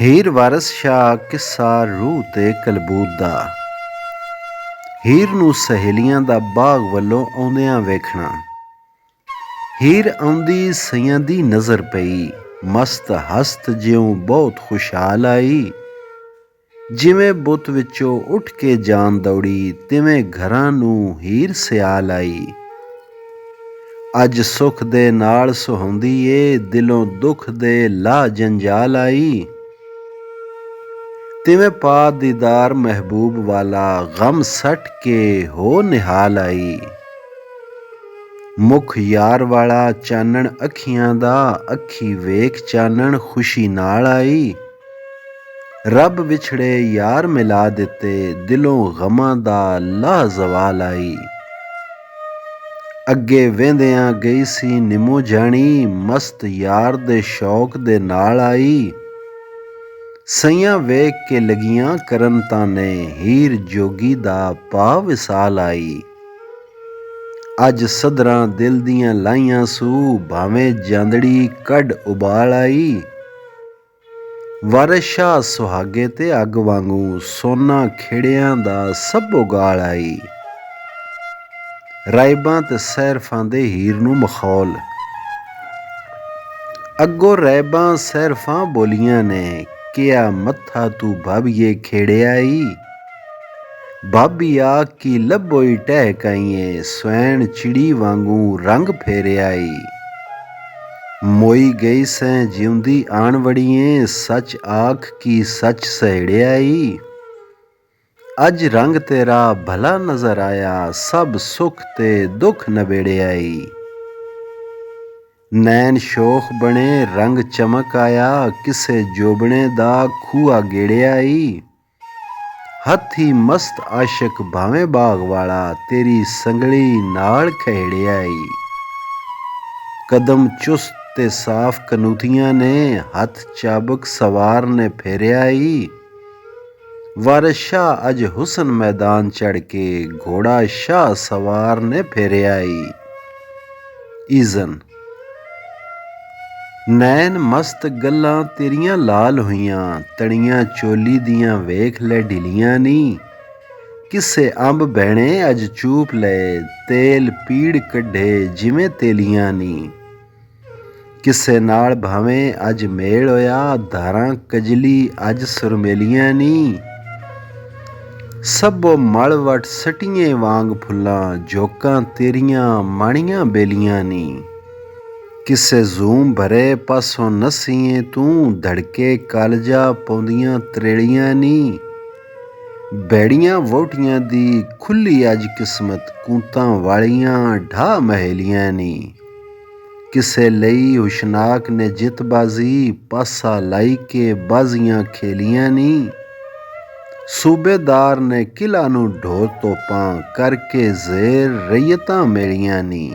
ਹੀਰ ਵਾਰਸ ਸ਼ਾਹ ਕਿੱਸਾ ਰੂਹ ਤੇ ਕਲਬੂਤ ਦਾ। ਹੀਰ ਨੂੰ ਸਹੇਲੀਆਂ ਦਾ ਬਾਗ ਵੱਲੋਂ ਆਉਂਦਿਆਂ ਵੇਖਣਾ। ਹੀਰ ਆਉਂਦੀ ਸਈਆਂ ਦੀ ਨਜ਼ਰ ਪਈ, ਮਸਤ ਹਸਤ ਜਿਉਂ ਬਹੁਤ ਖੁਸ਼ਹਾਲ ਆਈ। ਜਿਵੇਂ ਬੁੱਤ ਵਿੱਚੋਂ ਉੱਠ ਕੇ ਜਾਨ ਦੌੜੀ, ਤਿਵੇਂ ਘਰਾਂ ਨੂੰ ਹੀਰ ਸਿਆਲ ਆਈ। ਅੱਜ ਸੁੱਖ ਦੇ ਨਾਲ ਸੁਹਾਉਂਦੀ ਏ, ਦਿਲੋਂ ਦੁੱਖ ਦੇ ਲਾ ਜੰਜਾਲ ਆਈ। ਤਿਵੇਂ ਪਾ ਦੀਦਾਰ ਮਹਿਬੂਬ ਵਾਲਾ, ਗਮ ਸੱਟ ਕੇ ਹੋ ਨਿਹਾਲ ਆਈ। ਮੁਖ ਯਾਰ ਵਾਲਾ ਚਾਨਣ ਅੱਖੀਆਂ ਦਾ, ਅੱਖੀ ਵੇਖ ਚਾਨਣ ਖੁਸ਼ੀ ਨਾਲ ਆਈ। ਰੱਬ ਵਿਛੜੇ ਯਾਰ ਮਿਲਾ ਦਿੱਤੇ, ਦਿਲੋਂ ਗਮਾਂ ਦਾ ਲਾ ਜ਼ਵਾਲ ਆਈ। ਅੱਗੇ ਵਹਿੰਦਿਆਂ ਗਈ ਸੀ ਨਿੰਮੋ ਜਾਣੀ, ਮਸਤ ਯਾਰ ਦੇ ਸ਼ੌਕ ਦੇ ਨਾਲ ਆਈ। ਸਈਆਂ ਵੇਖ ਕੇ ਲੱਗੀਆਂ ਕਰਨ ਤਾਨੇ, ਹੀਰ ਜੋਗੀ ਦਾ ਪਾ ਵਿਸਾਲ ਆਈ। ਅੱਜ ਸਦਰਾਂ ਦਿਲ ਦੀਆਂ ਲਾਈਆਂ ਸੂ, ਭਾਵੇਂ ਜਾਂਦੜੀ ਕੱਢ ਉਬਾਲ ਆਈ। ਵਾਰਸ ਸ਼ਾਹ ਸੁਹਾਗੇ ਤੇ ਅੱਗ ਵਾਂਗੂ, ਸੋਨਾ ਖੇੜਿਆਂ ਦਾ ਸਭੋ ਗਾਲ ਆਈ। ਰਾਇਬਾਂ ਤੇ ਸੈਰਫਾਂ ਦੇ ਹੀਰ ਨੂੰ ਮਖੌਲ। ਅੱਗੋਂ ਰਾਇਬਾਂ ਸੈਰਫਾਂ ਬੋਲੀਆਂ ਨੇ, ਕਿਆ ਮੱਥਾ ਤੂੰ ਭਾਬੀਏ ਖੇੜਿਆ ਈ। ਭਾਬੀ ਆ ਕੀ ਲੱਭੋਈ ਟਹਿਕ ਆਈਏ, ਸਵੈਣ ਚਿੜੀ ਵਾਂਗੂ ਰੰਗ ਫੇਰਿਆ ਈ। ਮੋਈ ਗਈ ਸੈਂ ਜਿਉਂਦੀ ਆਣ ਵੜੀਏ, ਸੱਚ ਆਖ ਕੀ ਸੱਚ ਸਹੇੜਿਆ ਈ। ਅੱਜ ਰੰਗ ਤੇਰਾ ਭਲਾ ਨਜ਼ਰ ਆਇਆ, ਸਭ ਸੁੱਖ ਤੇ ਦੁੱਖ ਨਬੇੜਿਆ ਈ। ਨੈਣ ਸ਼ੋਖ ਬਣੇ ਰੰਗ ਚਮਕ ਆਇਆ, ਕਿਸੇ ਜੋਬਣੇ ਦਾ ਖੂਆ ਗੇੜਿਆ ਈ। ਹੱਥੀ ਮਸਤ ਆਸ਼ਕ ਭਾਵੇਂ ਬਾਗ ਵਾਲਾ, ਤੇਰੀ ਸੰਗਲੀ ਨਾਲ ਖੇੜਿਆ ਈ। ਕਦਮ ਚੁਸਤ ਤੇ ਸਾਫ਼ ਕਨੂਤੀਆਂ ਨੇ, ਹੱਥ ਚਾਬਕ ਸਵਾਰ ਨੇ ਫੇਰਿਆ ਈ। ਵਾਰਸ ਸ਼ਾਹ ਅੱਜ ਹੁਸਨ ਮੈਦਾਨ ਚੜ੍ਹ ਕੇ, ਘੋੜਾ ਸ਼ਾਹ ਸਵਾਰ ਨੇ ਫੇਰਿਆ ਈ। ਈਜ਼ਨ ਨੈਣ ਮਸਤ ਗੱਲਾਂ ਤੇਰੀਆਂ ਲਾਲ ਹੋਈਆਂ, ਤਣੀਆਂ ਚੋਲੀ ਦੀਆਂ ਵੇਖ ਲੈ ਢਿਲੀਆਂ ਨੀ। ਕਿਸੇ ਅੰਬ ਬਹਿਣੇ ਅੱਜ ਚੂਪ ਲਏ, ਤੇਲ ਪੀੜ ਕੱਢੇ ਜਿਵੇਂ ਤੇਲੀਆਂ ਨੀ। ਕਿਸੇ ਨਾਲ ਭਾਵੇਂ ਅੱਜ ਮੇਲ ਹੋਇਆ, ਧਾਰਾਂ ਕਜਲੀ ਅੱਜ ਸੁਰਮੇਲੀਆਂ ਨੀ। ਸਭੋ ਮਲ ਵਟ ਸਟੀਏ ਵਾਂਗ ਫੁੱਲਾਂ, ਝੋਕਾਂ ਤੇਰੀਆਂ ਮਾਣੀਆਂ ਬੇਲੀਆਂ ਨੀ। ਕਿਸੇ ਜ਼ੂਮ ਭਰੇ ਪਾਸੋਂ ਨੱਸੀਏ ਤੂੰ, ਧੜਕੇ ਕਾਲਜਾ ਪਾਉਂਦੀਆਂ ਤਰੇੜੀਆਂ ਨੀ। ਬੈੜੀਆਂ ਵਹੁਟੀਆਂ ਦੀ ਖੁੱਲੀ ਅੱਜ ਕਿਸਮਤ, ਕੂਤਾਂ ਵਾਲੀਆਂ ਢਾਹ ਮਹੇਲੀਆਂ ਨੀ। ਕਿਸੇ ਲਈ ਹੁਸ਼ਨਾਕ ਨੇ ਜਿੱਤ ਬਾਜ਼ੀ, ਪਾਸਾ ਲਾਈ ਕੇ ਬਾਜ਼ੀਆਂ ਖੇਲੀਆਂ ਨੀ। ਸੂਬੇਦਾਰ ਨੇ ਕਿਲ੍ਹਾ ਨੂੰ ਢੋ ਤੋਪਾਂ, ਕਰਕੇ ਜ਼ੇਰ ਰਈਅਤਾਂ ਮੇਲੀਆਂ ਨੀ।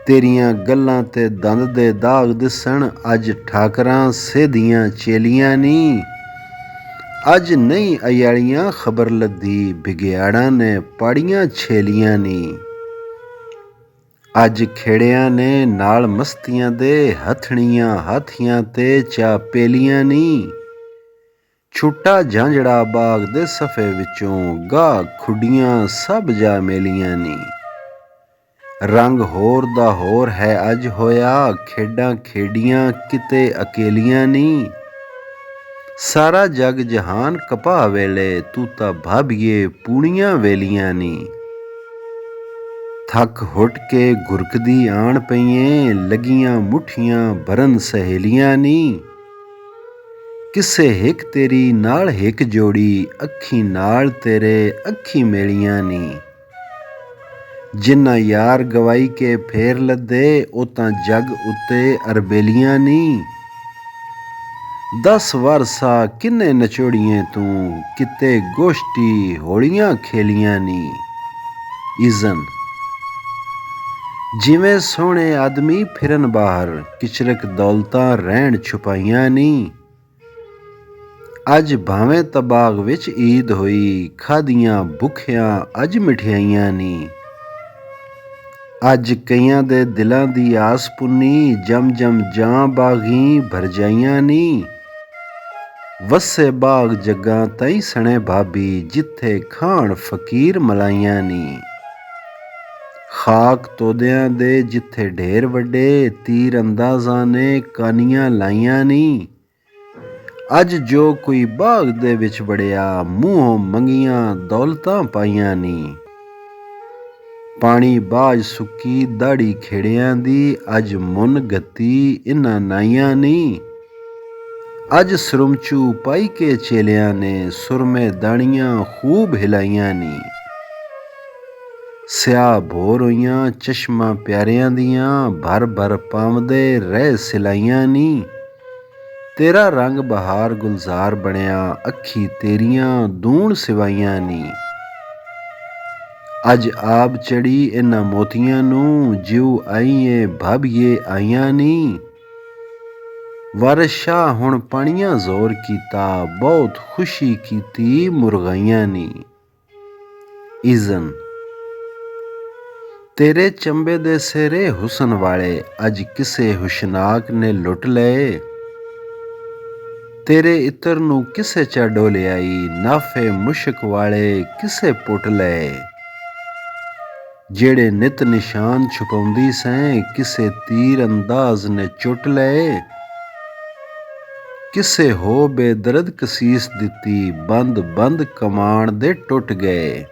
ਤੇਰੀਆਂ ਗੱਲਾਂ ਤੇ ਦੰਦ ਦੇ ਦਾਗ ਦਿਸਣ, ਅੱਜ ਠਾਕਰਾਂ ਸੇਧੀਆਂ ਚੇਲੀਆਂ ਨੀ। ਅੱਜ ਨਹੀਂ ਅਯਾਲੀਆਂ ਖ਼ਬਰ ਲੱਦੀ, ਬਿਗਿਆੜਾਂ ਨੇ ਪਾੜੀਆਂ ਛੇਲੀਆਂ ਨੀ। ਅੱਜ ਖੇੜਿਆਂ ਨੇ ਨਾਲ ਮਸਤੀਆਂ ਦੇ, ਹੱਥਣੀਆਂ ਹਾਥੀਆਂ ਤੇ ਚਾ ਪੇਲੀਆਂ ਨੀ। ਛੁੱਟਾ ਝਾਂਜੜਾ ਬਾਗ ਦੇ ਸਫ਼ੇ ਵਿੱਚੋਂ, ਗਾਹ ਖੁੱਡੀਆਂ ਸਭ ਜਾ ਮੇਲੀਆਂ ਨੀ। ਰੰਗ ਹੋਰ ਦਾ ਹੋਰ ਹੈ ਅੱਜ ਹੋਇਆ, ਖੇਡਾਂ ਖੇਡੀਆਂ ਕਿਤੇ ਅਕੇਲੀਆਂ ਨੀ। ਸਾਰਾ ਜਗ ਜਹਾਨ ਕਪਾਹ ਵੇਲੇ, ਤੂੰ ਤਾਂ ਭਾਬੀਏ ਪੂਣੀਆਂ ਵੇਲੀਆਂ ਨੀ। ਥੱਕ ਹੁੱਟ ਕੇ ਘੁਰਕਦੀ ਆਣ ਪਈਏ, ਲੱਗੀਆਂ ਮੁੱਠੀਆਂ ਭਰਨ ਸਹੇਲੀਆਂ ਨੀ। ਕਿਸੇ ਹਿੱਕ ਤੇਰੀ ਨਾਲ ਹਿੱਕ ਜੋੜੀ, ਅੱਖੀਂ ਨਾਲ ਤੇਰੇ ਅੱਖੀਂ ਮੇਲੀਆਂ ਨੀ। ਜਿਨ੍ਹਾਂ ਯਾਰ ਗਵਾਈ ਕੇ ਫੇਰ ਲੱਦੇ, ਉਹ ਤਾਂ ਜੱਗ ਉੱਤੇ ਅਰਬੇਲੀਆਂ ਨੀ। 10 ਵਰਸਾ ਕਿੰਨੇ ਨਚੋੜੀਏ ਤੂੰ, ਕਿਤੇ ਗੋਸ਼ਟੀ ਹੋਲੀਆਂ ਖੇਲੀਆਂ ਨੀ। ਈਜ਼ਨ ਜਿਵੇਂ ਸੋਹਣੇ ਆਦਮੀ ਫਿਰਨ ਬਾਹਰ, ਕਿਚਰਕ ਦੌਲਤਾਂ ਰਹਿਣ ਛੁਪਾਈਆਂ ਨੀ। ਅੱਜ ਭਾਵੇਂ ਤਬਾਗ ਵਿੱਚ ਈਦ ਹੋਈ, ਖਾਧੀਆਂ ਭੁੱਖਿਆਂ ਅੱਜ ਮਠਿਆਈਆਂ ਨੀ। ਅੱਜ ਕਈਆਂ ਦੇ ਦਿਲਾਂ ਦੀ ਆਸ ਪੁੰਨੀ, ਜਮ ਜਮ ਜਾਂ ਬਾਗੀ ਭਰਜਾਈਆਂ ਨੀ। ਵਸੇ ਬਾਗ ਜੱਗਾਂ ਤਈ ਸਣੇ ਭਾਬੀ, ਜਿੱਥੇ ਖਾਣ ਫਕੀਰ ਮਲਾਈਆਂ ਨੀ। ਖਾਕ ਤੋਦਿਆਂ ਦੇ ਜਿੱਥੇ ਢੇਰ ਵੱਡੇ, ਤੀਰ ਅੰਦਾਜ਼ਾਂ ਨੇ ਕਾਨੀਆਂ ਲਾਈਆਂ ਨੀ। ਅੱਜ ਜੋ ਕੋਈ ਬਾਗ ਦੇ ਵਿੱਚ ਵੜਿਆ, ਮੂੰਹੋਂ ਮੰਗੀਆਂ ਦੌਲਤਾਂ ਪਾਈਆਂ ਨੀ। ਪਾਣੀ ਬਾਝ ਸੁੱਕੀ ਦਾੜੀ ਖੇੜਿਆਂ ਦੀ, ਅੱਜ ਮੁੰਨ ਗੱਤੀ ਇਨ੍ਹਾਂ ਨਾਈਆਂ ਨੀ। ਅੱਜ ਸਰੁਮਚੂ ਪਾਈ ਕੇ ਚੇਲਿਆਂ ਨੇ, ਸੁਰਮੇ ਦਾਣੀਆਂ ਖੂਬ ਹਿਲਾਈਆਂ ਨੀ। ਸਿਆਹ ਭੋਰ ਹੋਈਆਂ ਚਸ਼ਮਾਂ ਪਿਆਰਿਆਂ ਦੀਆਂ, ਭਰ ਭਰ ਪਾਵਦੇ ਰਹਿ ਸਿਲਾਈਆਂ ਨੀ। ਤੇਰਾ ਰੰਗ ਬਹਾਰ ਗੁਲਜ਼ਾਰ ਬਣਿਆ, ਅੱਖੀ ਤੇਰੀਆਂ ਦੂਣ ਸਿਵਾਈਆਂ ਨੀ। ਅੱਜ ਆਬ ਚੜੀ ਇਨ੍ਹਾਂ ਮੋਤੀਆਂ ਨੂੰ, ਜਿਉ ਆਈਏ ਭਾਬੀਏ ਆਈਆਂ ਨੀ। ਵਾਰਿਸ ਸ਼ਾਹ ਹੁਣ ਪਾਣੀਆਂ ਜ਼ੋਰ ਕੀਤਾ, ਬਹੁਤ ਖੁਸ਼ੀ ਕੀਤੀ ਮੁਰਗਾਈਆਂ ਨੀ। ਇਜ਼ਨ ਤੇਰੇ ਚੰਬੇ ਦੇ ਸਿਰੇ ਹੁਸਨ ਵਾਲੇ, ਅੱਜ ਕਿਸੇ ਹੁਸ਼ਨਾਕ ਨੇ ਲੁੱਟ ਲਏ। ਤੇਰੇ ਇਤਰ ਨੂੰ ਕਿਸੇ ਚਾ ਡੋਲਿਆਈ, ਨਾਫੇ ਮੁਸ਼ਕ ਵਾਲੇ ਕਿਸੇ ਪੁੱਟ ਲਏ। ਜਿਹੜੇ ਨਿਤ ਨਿਸ਼ਾਨ ਛੁਪਾਉਂਦੀ ਸੈਂ, ਕਿਸੇ ਤੀਰ ਅੰਦਾਜ਼ ਨੇ ਚੁੱਟ ਲਏ। ਕਿਸੇ ਹੋ ਬੇਦਰਦ ਕਸੀਸ ਦਿੱਤੀ, ਬੰਦ ਬੰਦ ਕਮਾਣ ਦੇ ਟੁੱਟ ਗਏ।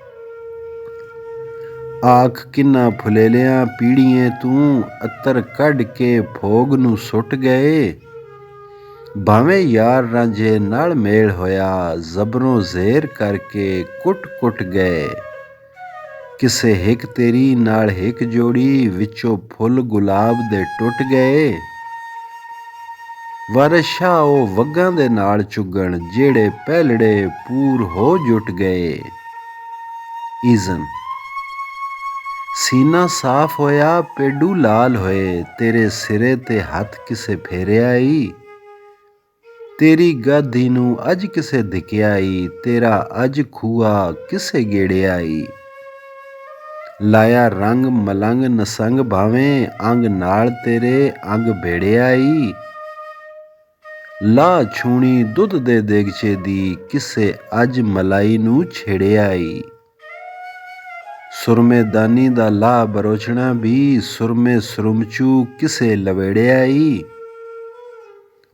ਆਖ ਕਿੰਨਾ ਫੁਲੇਲਿਆਂ ਪੀੜੀਏ ਤੂੰ, ਅਤਰ ਕੱਢ ਕੇ ਭੋਗ ਨੂੰ ਸੁੱਟ ਗਏ। ਭਾਵੇਂ ਯਾਰ ਰਾਂਝੇ ਨਾਲ ਮੇਲ ਹੋਇਆ, ਜ਼ਬਰੋਂ ਜ਼ੇਰ ਕਰਕੇ ਕੁੱਟ ਕੁੱਟ ਗਏ। ਕਿਸੇ ਹਿੱਕ ਤੇਰੀ ਨਾਲ ਹਿੱਕ ਜੋੜੀ, ਵਿੱਚੋਂ ਫੁੱਲ ਗੁਲਾਬ ਦੇ ਟੁੱਟ ਗਏ। ਵਾਰਿਸ ਸ਼ਾਹ ਉਹ ਵੱਗਾਂ ਦੇ ਨਾਲ ਚੁੱਗਣ, ਜਿਹੜੇ ਪਹਿਲੜੇ ਪੂਰ ਹੋ ਜੁਟ ਗਏ। ਇਜ਼ਨ ਸੀਨਾ ਸਾਫ਼ ਹੋਇਆ ਪੇਡੂ ਲਾਲ ਹੋਏ, ਤੇਰੇ ਸਿਰੇ ਤੇ ਹੱਥ ਕਿਸੇ ਫੇਰਿਆ ਈ। ਤੇਰੀ ਗਾਧੀ ਨੂੰ ਅੱਜ ਕਿਸੇ धिकिया ਈ, ਤੇਰਾ ਅੱਜ ਖੂਆ ਕਿਸੇ ਗੇੜਿਆ ਈ। ਲਾਇਆ ਰੰਗ ਮਲੰਗ ਨਸੰਗ ਭਾਵੇਂ, ਅੰਗ ਨਾਲ ਤੇਰੇ ਅੰਗ ਭੇੜਿਆ ਈ। ਲਾਹ ਛੂਣੀ ਦੁੱਧ ਦੇ ਦੇਗਚੇ ਦੀ, ਕਿਸੇ ਅੱਜ ਮਲਾਈ ਨੂੰ ਛੇੜਿਆ ਈ। ਸੁਰਮੇ ਦਾਨੀ ਦਾ ਲਾਹ ਬਰੋਚਣਾ ਵੀ, ਸੁਰਮੇ ਸਰੁਮਚੂ ਕਿਸੇ ਲਵੇੜਿਆ ਈ।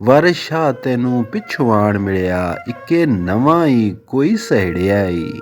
ਵਾਰਿਸ ਸ਼ਾਹ ਤੈਨੂੰ ਪਿੱਛੋਂ ਆਣ ਮਿਲਿਆ, ਇੱਕੇ ਨਵਾਂ ਈ ਕੋਈ ਸਹੇੜਿਆ ਈ।